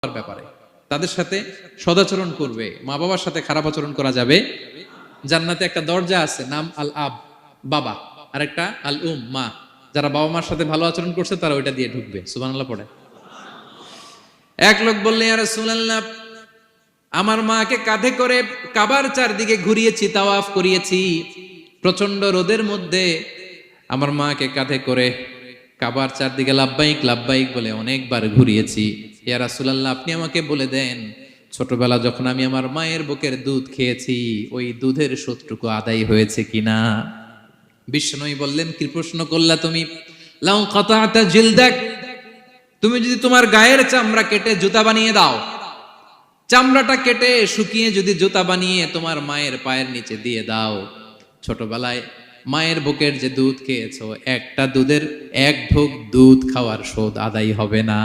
ব্যাপারে তাদের সাথে সদাচরণ করবে, মা বাবার সাথে খারাপ আচরণ করা যাবে। জান্নাতে একটা দরজা আছে, নাম আল আব, বাবা, আর একটা আল মা। যারা বাবা মার সাথে ভালো আচরণ করছে তারা ওইটা দিয়ে ঢুকবে। সুবহানাল্লাহ পড়ে। এক লোক বললেন, ইয়া রাসূলুল্লাহ, আমার মাকে কাঁধে করে কাবার চারদিকে ঘুরিয়েছি, তাওয়াফ করিয়েছি, প্রচন্ড রোদের মধ্যে আমার মাকে কাঁধে করে কাবার চারদিকে লাব্বাইক লাব্বাইক বলে অনেকবার ঘুরিয়েছি। ইয়া রাসূলুল্লাহ, আপনি আমাকে বলে দেন, ছোটবেলা যখন আমি আমার মায়ের বুকের দুধ খেয়েছি ওই দুধের শোধটুকু আদায় হয়েছে কিনা? বিষ্ণুই বললেন, কি প্রশ্ন করলা তুমি? লাউ কাতাতা জিলদাক, তুমি যদি তোমার গায়ের চামড়া কেটে জুতা বানিয়ে দাও, চামড়াটা কেটে শুকিয়ে যদি জুতা বানিয়ে তোমার মায়ের পায়ের নিচে দিয়ে দাও, ছোটবেলায় মায়ের বুকের যে দুধ খেয়েছো, একটা দুধের এক ঢোক দুধ খাওয়ার শোধ আদায় হবে না।